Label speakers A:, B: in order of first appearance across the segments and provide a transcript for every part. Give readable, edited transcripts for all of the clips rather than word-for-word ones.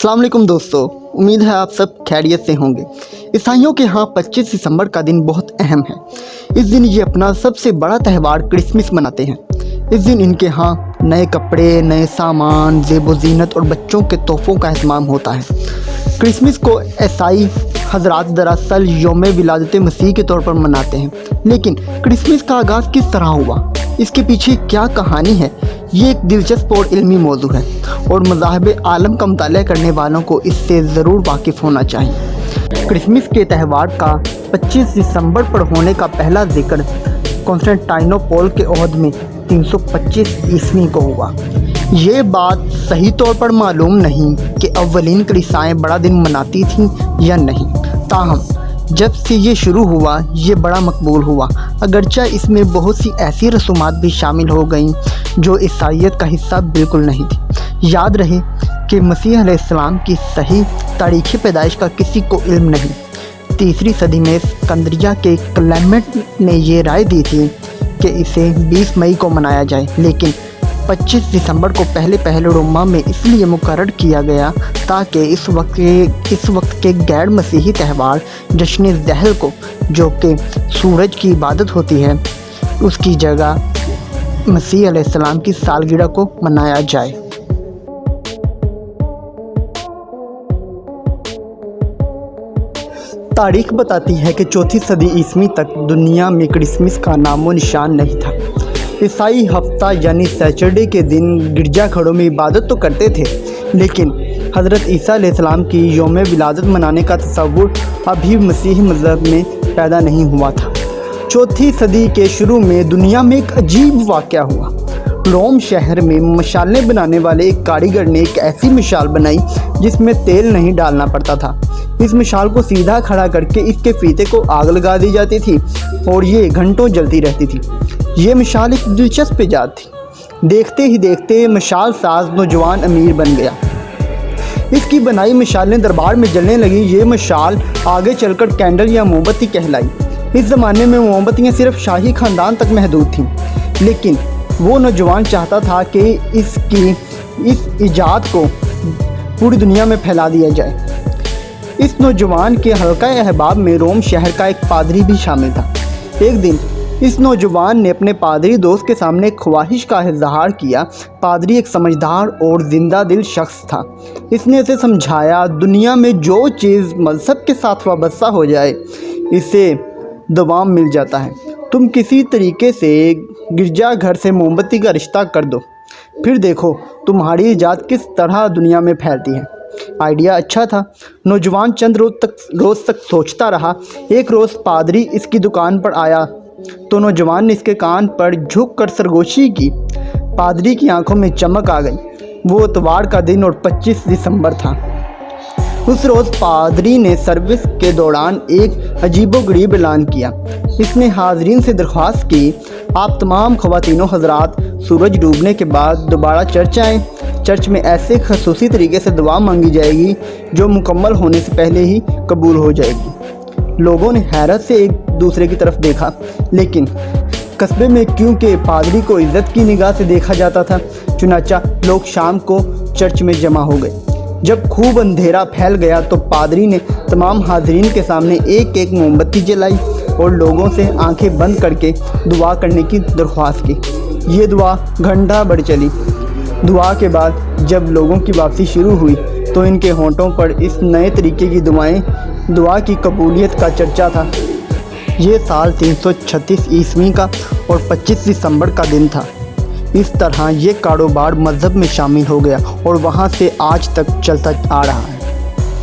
A: अस्सलाम वालेकुम दोस्तों, उम्मीद है आप सब खैरियत से होंगे। ईसाइयों के यहाँ 25 दिसंबर का दिन बहुत अहम है। इस दिन ये अपना सबसे बड़ा त्यौहार क्रिसमस मनाते हैं। इस दिन इनके यहाँ नए कपड़े, नए सामान, ज़ेब व ज़ीनत और बच्चों के तोहफ़ों का एहतमाम होता है। क्रिसमस को ईसाई हज़रात दरअसल यौम विलादत मसीह के तौर पर मनाते हैं, लेकिन क्रिसमस का आगाज़ किस तरह हुआ, इसके पीछे क्या कहानी है, ये एक दिलचस्प और इल्मी मौजू है और मज़ाहिब आलम का मुताला करने वालों को इससे ज़रूर वाकिफ़ होना चाहिए। क्रिसमस के त्यौहार का 25 दिसंबर पर होने का पहला जिक्र कॉन्स्टेंटाइनोपल के ओहद में 325 ईस्वी को हुआ। ये बात सही तौर पर मालूम नहीं कि अव्वलीन कलीसियाएँ बड़ा दिन मनाती थीं या नहीं, ताहम जब से ये शुरू हुआ ये बड़ा मकबूल हुआ, अगरचे इसमें बहुत सी ऐसी रसूमात भी शामिल हो गईं जो ईसाइयत का हिस्सा बिल्कुल नहीं थी। याद रहे कि मसीह अलैहिस्सलाम की सही तारीख़ पैदाइश का किसी को इल्म नहीं। 3री सदी में सिकंदरिया के क्लेमेंट ने ये राय दी थी कि इसे 20 मई को मनाया जाए, लेकिन 25 दिसंबर को पहले रोमा में इसलिए मुकर्रर किया गया ताकि इस वक्त के गैर मसीही त्यौहार जश्न ज़हर को, जो कि सूरज की इबादत होती है, उसकी जगह मसीह अलैहिस्सलाम की सालगिरह को मनाया जाए। तारीख बताती है कि 4वीं सदी ईस्वी तक दुनिया में क्रिसमस का नामो निशान नहीं था। ईसाई हफ्ता यानी सैटरडे के दिन गिरजाघरों में इबादत तो करते थे, लेकिन हज़रत ईसा अलैहिस्सलाम की यौम विलादत मनाने का तसव्वुर अभी मसीही मज़हब में पैदा नहीं हुआ था। 4वीं सदी के शुरू में दुनिया में एक अजीब वाक़या हुआ। रोम शहर में मशालें बनाने वाले एक कारीगर ने एक ऐसी मशाल बनाई जिसमें तेल नहीं डालना पड़ता था। इस मशाल को सीधा खड़ा करके इसके फीते को आग लगा दी जाती थी और ये घंटों जलती रहती थी। ये मशाल एक दिलचस्प इजाद थी। देखते ही देखते मशाल साज नौजवान अमीर बन गया। इसकी बनाई मशालें दरबार में जलने लगी। ये मशाल आगे चलकर कैंडल या मोमबत्ती कहलाई। इस ज़माने में मोमबत्तियाँ सिर्फ शाही ख़ानदान तक महदूद थीं, लेकिन वो नौजवान चाहता था कि इस इजाद को पूरी दुनिया में फैला दिया जाए। इस नौजवान के हल्का अहबाब में रोम शहर का एक पादरी भी शामिल था। एक दिन इस नौजवान ने अपने पादरी दोस्त के सामने ख्वाहिश का इज़हार किया। पादरी एक समझदार और ज़िंदा दिल शख्स था। इसने उसे समझाया, दुनिया में जो चीज़ मज़हब के साथ वाबस्ता हो जाए इसे दवाम मिल जाता है। तुम किसी तरीके से गिरजाघर से मोमबत्ती का रिश्ता कर दो, फिर देखो तुम्हारी इजाद किस तरह दुनिया में फैलती है। आइडिया अच्छा था। नौजवान चंद रोज़ तक सोचता रहा। एक रोज़ पादरी इसकी दुकान पर आया तो नौजवान ने इसके कान पर झुककर सरगोशी की। पादरी की आंखों में चमक आ गई। वो इतवार का दिन और 25 दिसंबर था। उस रोज़ पादरी ने सर्विस के दौरान एक अजीबोगरीब ऐलान किया। इसने हाज़रीन से दरख्वास्त की, आप तमाम ख़वातीनो हज़रात सूरज डूबने के बाद दोबारा चर्च आएँ। चर्च में ऐसे खसूसी तरीके से दुआ मांगी जाएगी जो मुकम्मल होने से पहले ही कबूल हो जाएगी। लोगों ने हैरत से एक दूसरे की तरफ देखा, लेकिन कस्बे में क्योंकि पादरी को इज़्ज़त की निगाह से देखा जाता था, चुनाचा लोग शाम को चर्च में जमा हो गए। जब खूब अंधेरा फैल गया तो पादरी ने तमाम हाज़रीन के सामने एक एक मोमबत्ती जलाई और लोगों से आंखें बंद करके दुआ करने की दरख्वास्त की। ये दुआ घंटा भर चली। दुआ के बाद जब लोगों की वापसी शुरू हुई तो इनके होंठों पर इस नए तरीके की दुआ की कबूलियत का चर्चा था। ये साल 336 ईस्वी का और 25 दिसंबर का दिन था। इस तरह ये कारोबार मज़हब में शामिल हो गया और वहाँ से आज तक चलता आ रहा है।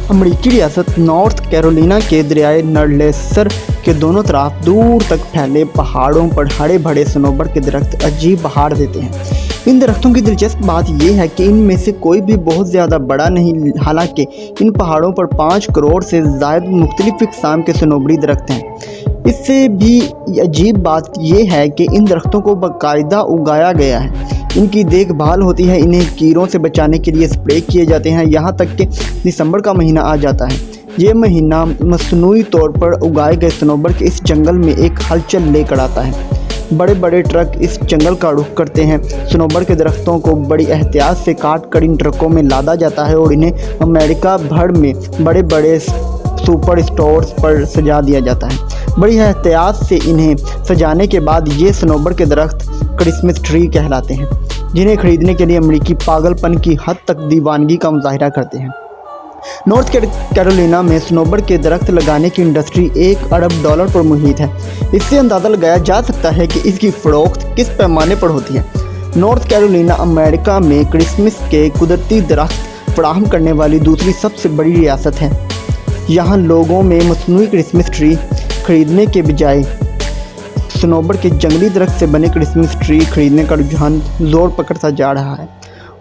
A: अमरीकी रियासत नॉर्थ कैरोलिना के दरियाए नरलेसर के दोनों तरफ दूर तक फैले पहाड़ों पर हरे भरे सनोबर के दरख्त अजीब बहार देते हैं। इन दरख्तों की दिलचस्प बात यह है कि इनमें से कोई भी बहुत ज़्यादा बड़ा नहीं, हालांकि इन पहाड़ों पर 5 करोड़ से ज़ायद मुख्तलिफ़ इक़साम के सनोबरी दरख्त हैं। इससे भी अजीब बात यह है कि इन दरख्तों को बाकायदा उगाया गया है। इनकी देखभाल होती है, इन्हें कीड़ों से बचाने के लिए स्प्रे किए जाते हैं। यहाँ तक कि दिसंबर का महीना आ जाता है। ये महीना मसनूई तौर पर उगाए गए सनोबर के इस जंगल में एक हलचल लेकर आता है। बड़े बड़े ट्रक इस जंगल का रुख करते हैं। सनोबर के दरख्तों को बड़ी एहतियात से काट कर इन ट्रकों में लादा जाता है और इन्हें अमेरिका भर में बड़े बड़े सुपर स्टोर्स पर सजा दिया जाता है। बड़ी एहतियात से इन्हें सजाने के बाद ये सनोबर के दरख्त क्रिसमस ट्री कहलाते हैं, जिन्हें खरीदने के लिए अमेरिकी पागलपन की हद तक दीवानगी का मुजाहिरा करते हैं। नॉर्थ कैरोलिना में सनोबर के दरख्त लगाने की इंडस्ट्री $1 अरब पर मुहित है। इससे अंदाज़ा लगाया जा सकता है कि इसकी फ़रोख्त किस पैमाने पर होती है। नॉर्थ कैरोलिना अमेरिका में क्रिसमस के कुदरती दरख्त फराहम करने वाली दूसरी सबसे बड़ी रियासत है। यहाँ लोगों में मसनूई क्रिसमस ट्री खरीदने के बजाय सनोबर के जंगली दरख्त से बने क्रिसमस ट्री खरीदने का रुझान ज़ोर पकड़ता जा रहा है।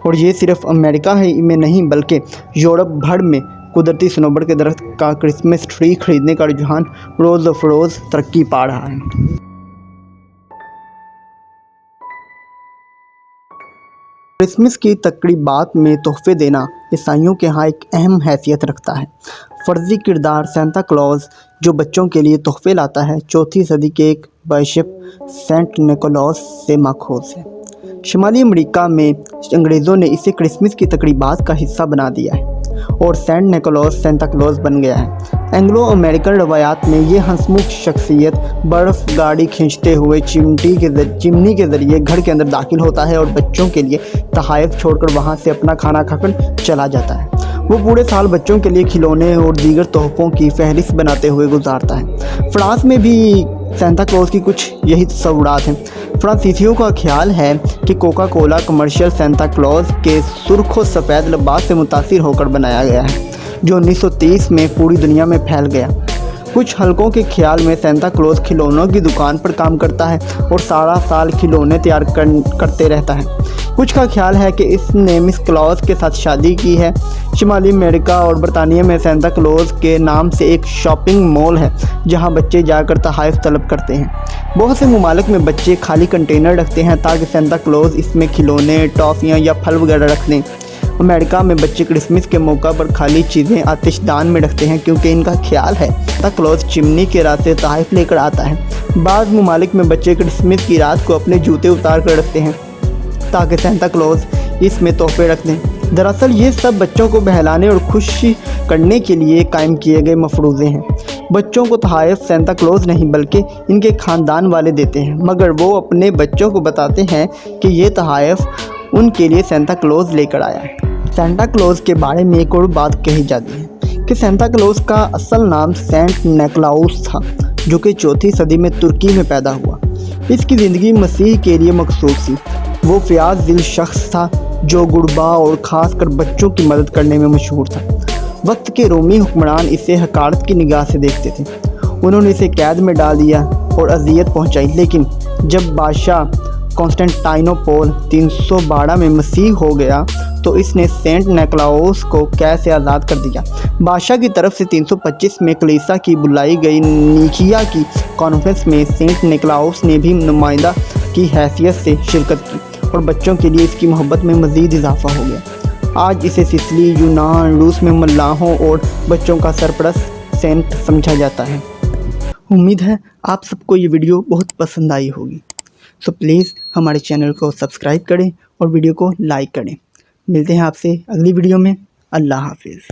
A: और ये सिर्फ अमेरिका में नहीं बल्कि यूरोप भर में कुदरती सनोबर के दरख्त का क्रिसमस ट्री खरीदने का रुझान रोज़ फरोज़ तरक्की पा रहा है। क्रिसमस की तकरीबात में तोहफे देना ईसाइयों के यहाँ एक अहम हैसियत रखता है। फ़र्ज़ी किरदार सेंटा क्लॉज जो बच्चों के लिए तोहफे लाता है, 4वीं सदी के एक बिशप सेंट निकोलस से माखूज़ है। शुमाली अमेरिका में अंग्रेज़ों ने इसे क्रिसमस की तकरीबात का हिस्सा बना दिया है और सेंट निकोलस सेंटा क्लॉज बन गया है। एंग्लो अमेरिकन रवायात में ये हंसमुख शख्सियत बर्फ़ गाड़ी खींचते हुए चिमनी के ज़रिए घर के अंदर दाखिल होता है और बच्चों के लिए तोहफ़े छोड़कर वहाँ से अपना खाना खाकर चला जाता है। वो पूरे साल बच्चों के लिए खिलौने और दीगर तोहफ़ों की फहरिस्त बनाते हुए गुजारता है। फ्रांस में भी सेंटा क्लॉज की कुछ यही तस्वुरात हैं। फ्रांसीसियों का ख्याल है कि Coca Cola commercial Santa Claus के सुर्ख और सफ़ेद लिबास से मुतासिर होकर बनाया गया है, जो 1930 में पूरी दुनिया में फैल गया। कुछ हलकों के ख्याल में सेंटा क्लॉज खिलौनों की दुकान पर काम करता है और सारा साल खिलौने तैयार करते रहता है। कुछ का ख्याल है कि इसने मिस क्लॉज के साथ शादी की है। शुमाली अमेरिका और बरतानिया में सेंटा क्लॉज के नाम से एक शॉपिंग मॉल है, जहां बच्चे जाकर तोहफ़े तलब करते हैं। बहुत से ममालिक में बच्चे खाली कंटेनर रखते हैं ताकि सेंटा क्लॉज इसमें खिलौने, टॉफ़ियाँ या फल वगैरह रख दें। अमेरिका में बच्चे क्रिसमस के मौका पर खाली चीज़ें आतिशदान में रखते हैं क्योंकि इनका ख्याल है सेंटा क्लॉज चिमनी के रास्ते तोहफ़े लेकर आता है। बाज़ ममालिक में बच्चे क्रिसमस की रात को अपने जूते उतार कर रखते हैं ताकि सेंटा क्लॉज इसमें तोहफ़े रख दें। दरअसल ये सब बच्चों को बहलाने और खुशी करने के लिए कायम किए गए मफरूज़े हैं। बच्चों को तोहफ़े सेंटा क्लॉज नहीं बल्कि इनके ख़ानदान वाले देते हैं, मगर वो अपने बच्चों को बताते हैं कि ये तोहफ़े उनके लिए सेंटा क्लॉज लेकर आया है। सेंटा क्लॉज के बारे में एक और बात कही जाती है कि सेंटा क्लॉज का असल नाम सेंट निकोलाउस था, जो कि 4वीं सदी में तुर्की में पैदा हुआ। इसकी ज़िंदगी मसीह के लिए मखसूस थी। वो फ़याज़ दिल शख्स था जो गुरबा और ख़ासकर बच्चों की मदद करने में मशहूर था। वक्त के रोमी हुक्मरान इसे हकारत की निगाह से देखते थे। उन्होंने इसे कैद में डाल दिया और अजियत पहुंचाई, लेकिन जब बादशाह कॉन्स्टेंटाइनोपल 312 में मसीह हो गया तो इसने सेंट निकोलाउस को कैद से आज़ाद कर दिया। बादशाह की तरफ से 325 में कलीसिया की बुलाई गई निकिया की कॉन्फ्रेंस में सेंट निकोलाउस ने भी नुमाइंदा की हैसियत से शिरकत की और बच्चों के लिए इसकी मोहब्बत में मज़ीद इजाफा हो गया। आज इसे सिसिली, यूनान, रूस में मल्लाहों और बच्चों का सरपरस्त सेंट समझा जाता है। उम्मीद है आप सबको ये वीडियो बहुत पसंद आई होगी। सो प्लीज़ हमारे चैनल को सब्सक्राइब करें और वीडियो को लाइक करें। मिलते हैं आपसे अगली वीडियो में। अल्लाह हाफिज़।